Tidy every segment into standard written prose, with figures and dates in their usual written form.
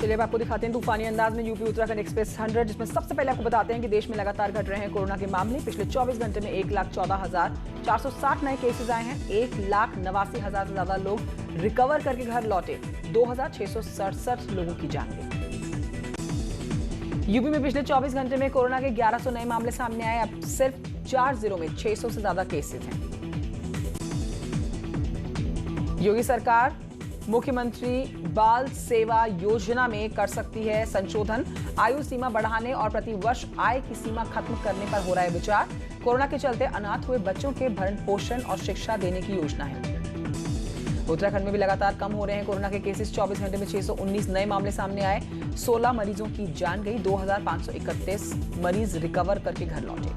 चलिए अब आपको दिखाते हैं तूफानी अंदाज में यूपी उत्तराखंड एक्सप्रेस 100, जिसमें सबसे पहले आपको बताते हैं कि देश में लगातार घट रहे हैं कोरोना के मामले। पिछले 24 घंटे में 1,14,460 नए केसेस आए हैं। 1,89,000 से ज्यादा लोग रिकवर करके घर लौटे। 2,667 लोगों की जान गई। यूपी में पिछले 24 घंटे में कोरोना के 1100 नए मामले सामने आए। अब सिर्फ 4 जिलों में 600 से ज्यादा केसेस हैं। योगी सरकार मुख्यमंत्री बाल सेवा योजना में कर सकती है संशोधन। आयु सीमा बढ़ाने और प्रतिवर्ष आय की सीमा खत्म करने पर हो रहा है विचार। कोरोना के चलते अनाथ हुए बच्चों के भरण पोषण और शिक्षा देने की योजना है। उत्तराखंड में भी लगातार कम हो रहे हैं कोरोना के केसेस। 24 घंटे में 619 नए मामले सामने आए। 16 मरीजों की जान गई। 2,531 मरीज रिकवर करके घर लौटे।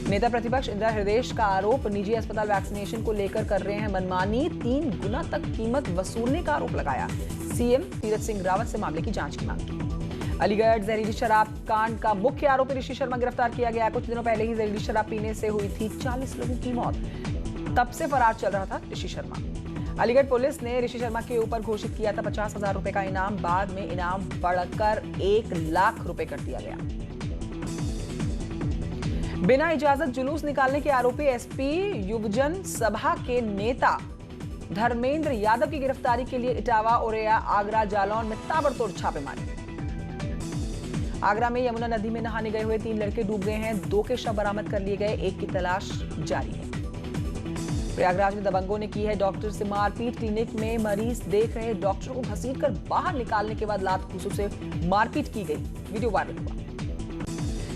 नेता प्रतिपक्ष इंदिरा हृदय का आरोप, निजी अस्पताल वैक्सीनेशन को लेकर कर रहे हैं मनमानी। 3 गुना तक कीमत वसूलने का आरोप लगाया। सीएम तीरथ सिंह रावत से मामले की जांच की मांग की। अलीगढ़ जहरीली शराब कांड का मुख्य आरोपी ऋषि शर्मा गिरफ्तार किया गया। कुछ दिनों पहले ही जहरीली शराब पीने से हुई थी 40 लोगों की मौत। तब से फरार चल रहा था ऋषि शर्मा। अलीगढ़ पुलिस ने ऋषि शर्मा के ऊपर घोषित किया था 50,000 रुपए का इनाम। बाद में इनाम बढ़कर 1 लाख रुपए कर दिया गया। बिना इजाजत जुलूस निकालने के आरोपी एसपी युवजन सभा के नेता धर्मेंद्र यादव की गिरफ्तारी के लिए इटावा, ओरेया, आगरा, जालौन में ताबड़तोड़ छापेमारी। आगरा में यमुना नदी में नहाने गए हुए 3 लड़के डूब गए हैं। 2 के शव बरामद कर लिए गए। 1 की तलाश जारी है। प्रयागराज में दबंगों ने की है डॉक्टर से मारपीट। क्लिनिक में मरीज देख रहे डॉक्टर को घसीटकर बाहर निकालने के बाद लात घूंसों से मारपीट की गई। वीडियो वायरल हुआ।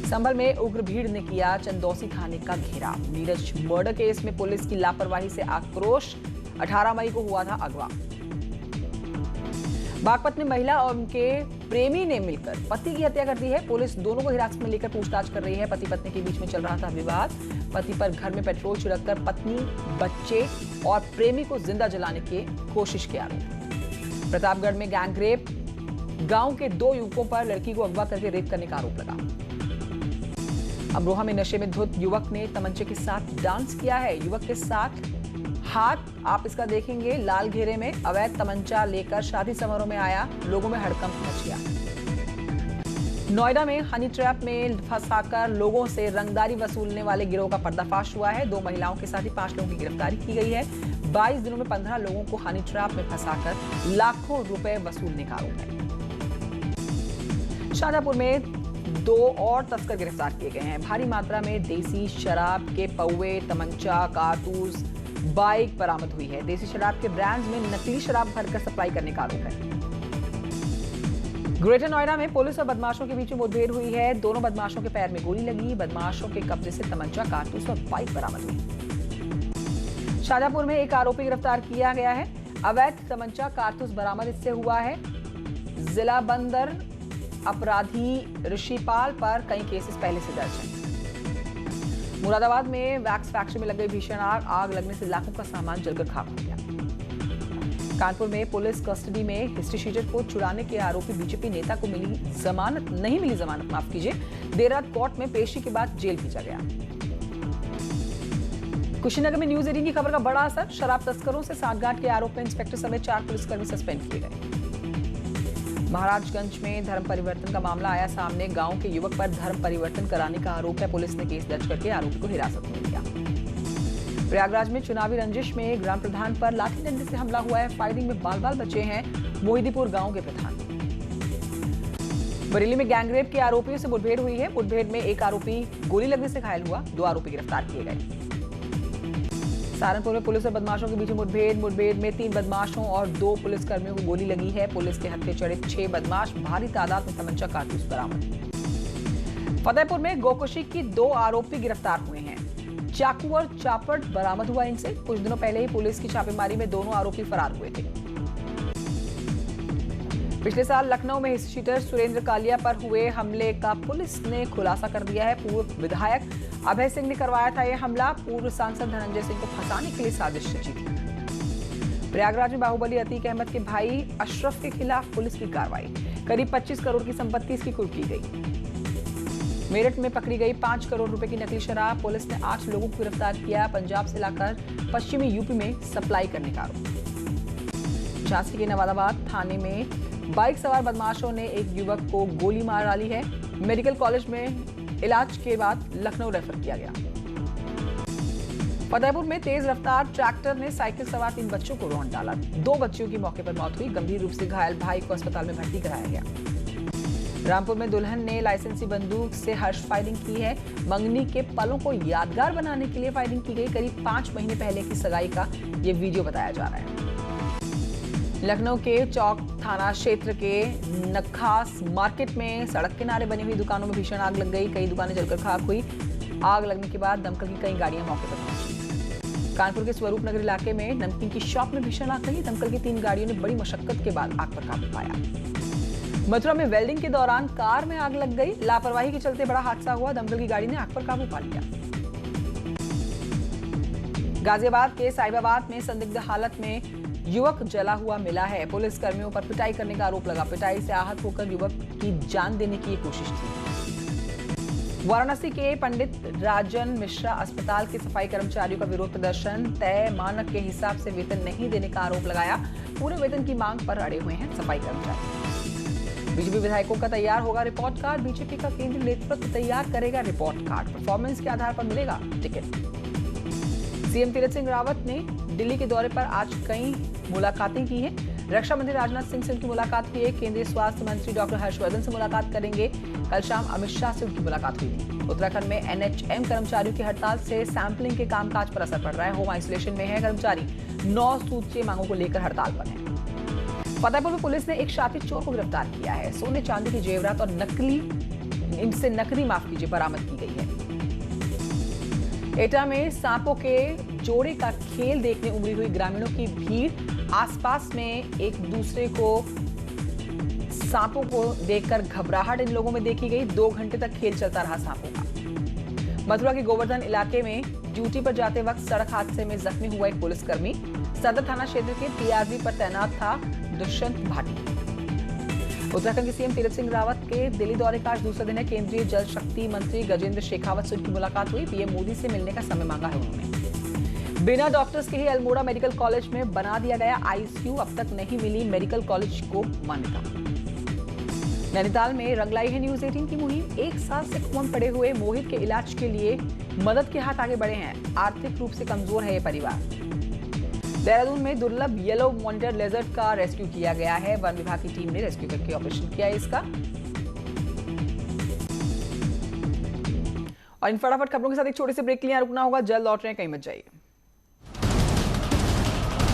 संभल में उग्र भीड़ ने किया चंदौसी थाने का घेराव। नीरज मर्डर केस में पुलिस की लापरवाही से आक्रोश। 18 मई को हुआ था अगवा। बागपत में महिला और उनके प्रेमी ने मिलकर पति की हत्या कर दी है। पुलिस दोनों को हिरासत में लेकर पूछताछ कर रही है। पति पत्नी के बीच में चल रहा था विवाद। पति पर घर में पेट्रोल छिड़ककर पत्नी, बच्चे और प्रेमी को जिंदा जलाने की कोशिश के आरोप। प्रतापगढ़ में गैंगरेप। गांव के 2 युवकों पर लड़की को अगवा करके रेप करने का आरोप लगा। अमरोहा में नशे में धुत युवक ने तमंचे के साथ डांस किया है। युवक के साथ हाथ आप इसका देखेंगे लाल घेरे में अवैध तमंचा लेकर शादी समारोह में आया। लोगों में हड़कंप मच गया। नोएडा में हनी ट्रैप में फंसाकर लोगों से रंगदारी वसूलने वाले गिरोह का पर्दाफाश हुआ है। 2 महिलाओं के साथ ही 5 लोगों की गिरफ्तारी की गई है। 22 दिनों में 15 लोगों को हनी ट्रैप में फंसाकर लाखों रुपए वसूलने का आरोप है। शाहजहांपुर में 2 और तस्कर गिरफ्तार किए गए हैं। भारी मात्रा में देसी शराब के पौवे, तमंचा, कारतूस, बाइक बरामद हुई है। देसी शराब के ब्रांड्स में नकली शराब भरकर सप्लाई करने का आरोप है। ग्रेटर नोएडा में पुलिस और बदमाशों के बीच में मुठभेड़ हुई है। दोनों बदमाशों के पैर में गोली लगी। बदमाशों के कब्जे से तमंचा, कारतूस और बाइक बरामद हुई। शाहजहांपुर में एक आरोपी गिरफ्तार किया गया है। अवैध तमंचा, कारतूस बरामद इससे हुआ है। जिला बंदर अपराधी ऋषिपाल पर कई केसेस पहले से दर्ज हैं। मुरादाबाद में वैक्स फैक्ट्री में लग गई भीषण आग। आग लगने से लाखों का सामान जलकर खाक हो गया। कानपुर में पुलिस कस्टडी में हिस्ट्री शीटर को छुड़ाने के आरोपी बीजेपी नेता को नहीं मिली जमानत, माफ कीजिए। देर रात कोर्ट में पेशी के बाद जेल भेजा गया। कुशीनगर में न्यूज 18 की खबर का बड़ा असर। शराब तस्करों से सांठगांठ के आरोप में इंस्पेक्टर समेत 4 पुलिसकर्मी सस्पेंड किए गए। महाराजगंज में धर्म परिवर्तन का मामला आया सामने। गांव के युवक पर धर्म परिवर्तन कराने का आरोप है। पुलिस ने केस दर्ज करके आरोपी को हिरासत में लिया। प्रयागराज में चुनावी रंजिश में ग्राम प्रधान पर लाठी डंडे से हमला हुआ है। फायरिंग में बाल-बाल बचे हैं मोहिदीपुर गांव के प्रधान। बरेली में गैंगरेप के आरोपियों से मुठभेड़ हुई है। मुठभेड़ में एक आरोपी गोली लगने से घायल हुआ। 2 आरोपी गिरफ्तार किए गए। सहारनपुर में पुलिस और बदमाशों के बीच मुठभेड़ में 3 बदमाशों और 2 पुलिसकर्मियों को गोली लगी है। पुलिस के हत्थे चढ़े 6 बदमाश। भारी तादाद में तमंचा, कारतूस बरामद। फतेहपुर में गोकशी की 2 आरोपी गिरफ्तार हुए हैं। चाकू और चापट बरामद हुआ इनसे। कुछ दिनों पहले ही पुलिस की छापेमारी में दोनों आरोपी फरार हुए थे। पिछले साल लखनऊ में हिस्ट्री शीटर सुरेंद्र कालिया पर हुए हमले का पुलिस ने खुलासा कर दिया है। पूर्व विधायक अभय सिंह ने करवाया था यह हमला। पूर्व सांसद धनंजय सिंह को फंसाने के लिए साजिश रची थी। प्रयागराज में बाहुबली अतीक अहमद के भाई अशरफ के खिलाफ पुलिस की कार्रवाई। करीब 25 करोड़ की संपत्ति इसकी कुर्क की गई। मेरठ में पकड़ी गई 5 करोड़ रुपए की नकली शराब। पुलिस ने 8 लोगों को गिरफ्तार किया। पंजाब से लाकर पश्चिमी यूपी में सप्लाई करने का आरोप। झांसी के नवादाबाद थाने में बाइक सवार बदमाशों ने एक युवक को गोली मार डाली है। मेडिकल कॉलेज में इलाज के बाद लखनऊ रेफर किया गया। फतेहपुर में तेज रफ्तार ट्रैक्टर ने साइकिल सवार 3 बच्चों को रौंद डाला। 2 बच्चियों की मौके पर मौत हुई। गंभीर रूप से घायल भाई को अस्पताल में भर्ती कराया गया। रामपुर में दुल्हन ने लाइसेंसी बंदूक से हर्ष फायरिंग की है। मंगनी के पलों को यादगार बनाने के लिए फायरिंग की गई। करीब 5 महीने पहले की सगाई का ये वीडियो बताया जा रहा है। लखनऊ के चौक थाना क्षेत्र के नखास मार्केट में सड़क किनारे बनी हुई दुकानों में भीषण आग लग गई। कई दुकानें जलकर खाक हुई। आग लगने के बाद दमकल की कई गाड़ियां मौके पर पहुंची। कानपुर के स्वरूप नगर इलाके में नमकीन की शॉप में भीषण आग लगी। दमकल की 3 गाड़ियों ने बड़ी मशक्कत के बाद आग पर काबू पाया। मथुरा में वेल्डिंग के दौरान कार में आग लग गई। लापरवाही के चलते बड़ा हादसा हुआ। दमकल की गाड़ी ने आग पर काबू पा लिया। गाजियाबाद के साहिबाबाद में संदिग्ध हालत में युवक जला हुआ मिला है। पुलिस कर्मियों पर पिटाई करने का आरोप लगा। पिटाई से आहत होकर युवक की जान देने की कोशिश थी। वाराणसी के पंडित राजन मिश्रा अस्पताल के सफाई कर्मचारियों का विरोध प्रदर्शन। तय मानक के हिसाब से वेतन नहीं देने का आरोप लगाया। पूरे वेतन की मांग पर अड़े हुए हैं सफाई कर्मचारी। बीजेपी विधायकों का तैयार होगा रिपोर्ट कार्ड। बीजेपी का केंद्रीय नेतृत्व तैयार करेगा रिपोर्ट कार्ड। परफॉर्मेंस के आधार पर मिलेगा टिकट। सीएम तीरथ सिंह रावत ने दिल्ली के दौरे पर आज कई मुलाकातें की हैं। रक्षा मंत्री राजनाथ सिंह से उनकी मुलाकात हुई है। केंद्रीय स्वास्थ्य मंत्री डॉक्टर हर्षवर्धन से मुलाकात करेंगे। कल शाम अमित शाह से उनकी मुलाकात हुई थी। उत्तराखंड में एनएचएम कर्मचारियों की हड़ताल से सैंपलिंग के कामकाज पर असर पड़ रहा है। होम आइसोलेशन में है कर्मचारी। 9 सूत्रीय मांगों को लेकर हड़ताल पर है। फतेहपुर में पुलिस ने एक शातिर चोर को गिरफ्तार किया है। सोने चांदी की जेवरात और नकदी बरामद की गई है। एटा में सांपों के जोड़े का खेल देखने उमड़ी हुई ग्रामीणों की भीड़। आसपास में एक दूसरे को सांपों को देखकर घबराहट इन लोगों में देखी गई। 2 घंटे तक खेल चलता रहा सांपों का। मथुरा के गोवर्धन इलाके में ड्यूटी पर जाते वक्त सड़क हादसे में जख्मी हुआ एक पुलिसकर्मी। सदर थाना क्षेत्र के टीआरबी पर तैनात था दुष्यंत भाटी। उत्तराखंड के सीएम तीरथ सिंह रावत के दिल्ली दौरे का आज दूसरा दिन है। केंद्रीय जल शक्ति मंत्री गजेंद्र शेखावत से उनकी मुलाकात हुई। पीएम मोदी से मिलने का समय मांगा है उन्होंने। बिना डॉक्टर्स के ही अल्मोड़ा मेडिकल कॉलेज में बना दिया गया आईसीयू। अब तक नहीं मिली मेडिकल कॉलेज को मान्यता। नैनीताल में रंगलाई है न्यूज 18 की मुहिम। 1 साल से कोमा में पड़े हुए मोहित के इलाज के लिए मदद के हाथ आगे बढ़े हैं। आर्थिक रूप से कमजोर है ये परिवार। देहरादून में दुर्लभ येलो मॉनिटर लेजर्ड का रेस्क्यू किया गया है। वन विभाग की टीम ने रेस्क्यू करके ऑपरेशन किया है इसका। और इन फटाफट खबरों के साथ एक छोटे से ब्रेक के लिए रुकना होगा। जल्द लौट रहे हैं, कहीं मत जाइए।